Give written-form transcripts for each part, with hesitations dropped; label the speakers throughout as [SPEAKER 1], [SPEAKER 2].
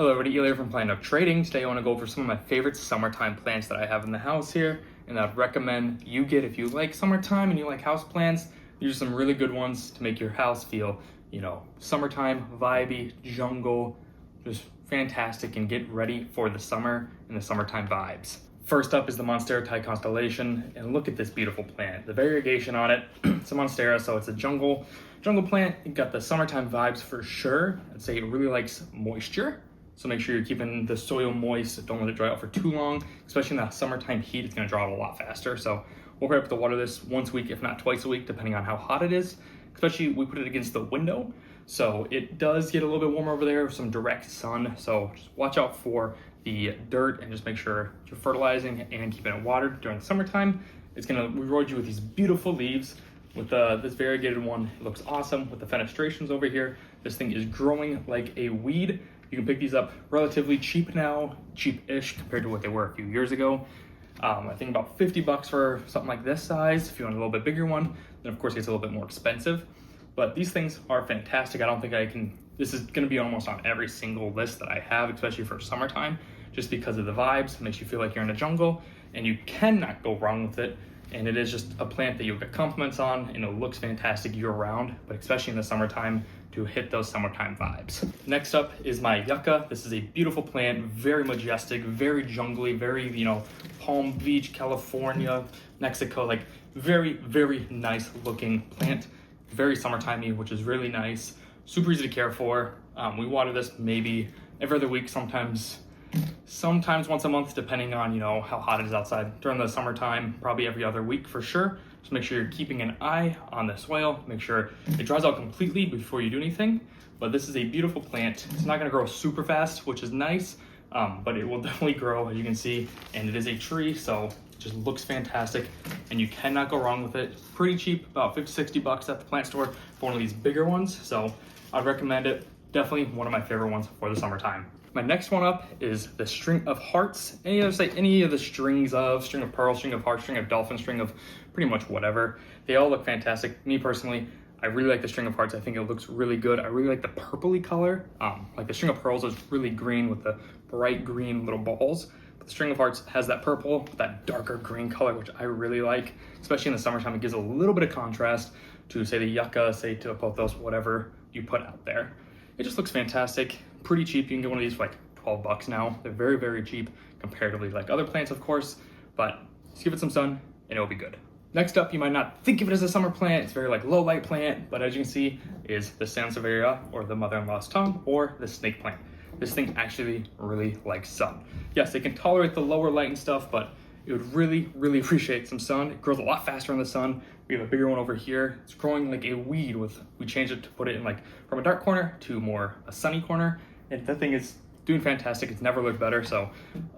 [SPEAKER 1] Hello everybody, Eli from Plant Up Trading. Today I want to go over some of my favorite summertime plants that I have in the house here, and I'd recommend you get if you like summertime and you like house plants. These are some really good ones to make your house feel, summertime, vibey, jungle, just fantastic, and get ready for the summer and the summertime vibes. First up is the Monstera Thai Constellation, and look at this beautiful plant. The variegation on it, it's a Monstera, so it's a jungle plant. It got the summertime vibes for sure. I'd say it really likes moisture. So make sure you're keeping the soil moist. Don't let it dry out for too long, especially in the summertime heat. It's gonna dry out a lot faster. So we'll probably have to water this once a week, if not twice a week, depending on how hot it is. Especially we put it against the window. So it does get a little bit warmer over there, some direct sun. So just watch out for the dirt and just make sure you're fertilizing and keeping it watered during the summertime. It's gonna reward you with these beautiful leaves. With this variegated one, it looks awesome with the fenestrations over here. This thing is growing like a weed. You can pick these up relatively cheap now, cheap-ish compared to what they were a few years ago. I think about 50 bucks for something like this size. If you want a little bit bigger one, then of course it's a little bit more expensive. But these things are fantastic. I don't think this is gonna be almost on every single list that I have, especially for summertime, just because of the vibes. It makes you feel like you're in a jungle, and you cannot go wrong with it. And it is just a plant that you'll get compliments on, and it looks fantastic year round, but especially in the summertime to hit those summertime vibes. Next up is my yucca. This is a beautiful plant, very majestic, very jungly, very, Palm Beach, California, Mexico, like very, very nice looking plant. Very summertimey, which is really nice. Super easy to care for. We water this maybe every other week, sometimes once a month, depending on how hot it is outside. During the summertime, probably every other week for sure. Just make sure you're keeping an eye on the soil. Make sure it dries out completely before you do anything. But this is a beautiful plant. It's not gonna grow super fast, which is nice, but it will definitely grow, as you can see. And it is a tree, so it just looks fantastic. And you cannot go wrong with it. Pretty cheap, about 50, 60 bucks at the plant store for one of these bigger ones. So I'd recommend it. Definitely one of my favorite ones for the summertime. My next one up is the String of Hearts. Any of the string of pearl, string of hearts, string of dolphin, string of pretty much whatever. They all look fantastic. Me personally, I really like the String of Hearts. I think it looks really good. I really like the purpley color. Like the String of Pearls is really green with the bright green little balls. But the String of Hearts has that purple, that darker green color, which I really like. Especially in the summertime, it gives a little bit of contrast to say the yucca, say to a pothos, whatever you put out there. It just looks fantastic. Pretty cheap. You can get one of these for like 12 bucks now. They're very, very cheap comparatively like other plants, of course, but just give it some sun and it'll be good. Next up, you might not think of it as a summer plant. It's very like low light plant, but as you can see is the Sansevieria, or the mother-in-law's tongue, or the snake plant. This thing actually really likes sun. Yes, it can tolerate the lower light and stuff, but it would really, really appreciate some sun. It grows a lot faster in the sun. We have a bigger one over here. It's growing like a weed we changed it to put it in from a dark corner to more a sunny corner. And that thing is doing fantastic. It's never looked better. So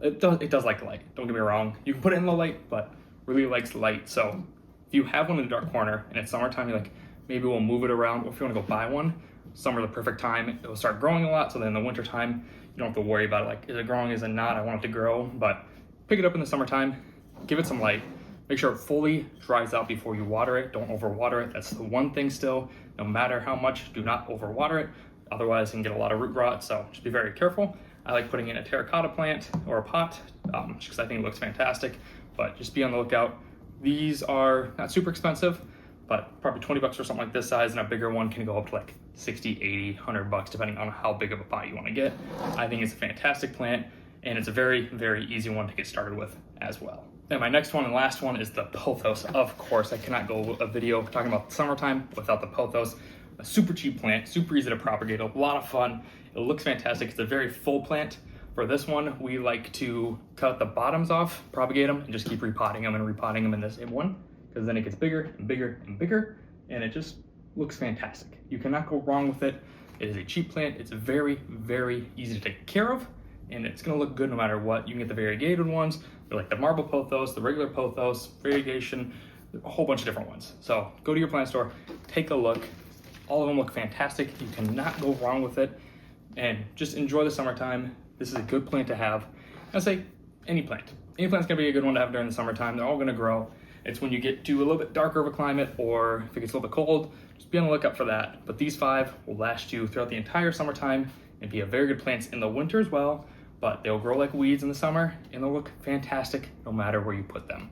[SPEAKER 1] it does like light. Don't get me wrong. You can put it in low light, but really likes light. So if you have one in the dark corner and it's summertime, you're like, maybe we'll move it around. Or if you want to go buy one, summer's the perfect time. It will start growing a lot. So then in the winter time, you don't have to worry about it. Like, is it growing? Is it not? I want it to grow, but pick it up in the summertime, give it some light, make sure it fully dries out before you water it. Don't overwater it. That's the one thing still. No matter how much, do not overwater it. Otherwise, you can get a lot of root rot, so just be very careful. I like putting in a terracotta plant or a pot, just because I think it looks fantastic, but just be on the lookout. These are not super expensive, but probably 20 bucks for something like this size, and a bigger one can go up to like 60, 80, 100 bucks, depending on how big of a pot you want to get. I think it's a fantastic plant, and it's a very, very easy one to get started with as well. And my next one and last one is the pothos. Of course, I cannot go a video talking about the summertime without the pothos. A super cheap plant, super easy to propagate, a lot of fun. It looks fantastic. It's a very full plant. For this one, we like to cut the bottoms off, propagate them, and just keep repotting them in the same one, because then it gets bigger and bigger and bigger, and it just looks fantastic. You cannot go wrong with it. It is a cheap plant. It's very, very easy to take care of, and it's gonna look good no matter what. You can get the variegated ones. They're like the marble pothos, the regular pothos, variegation, a whole bunch of different ones. So go to your plant store, take a look. All of them look fantastic. You cannot go wrong with it. And just enjoy the summertime. This is a good plant to have. I'd say any plant. Any plant's gonna be a good one to have during the summertime. They're all gonna grow. It's when you get to a little bit darker of a climate, or if it gets a little bit cold, just be on the lookout for that. But these 5 will last you throughout the entire summertime and be a very good plants in the winter as well, but they'll grow like weeds in the summer and they'll look fantastic no matter where you put them.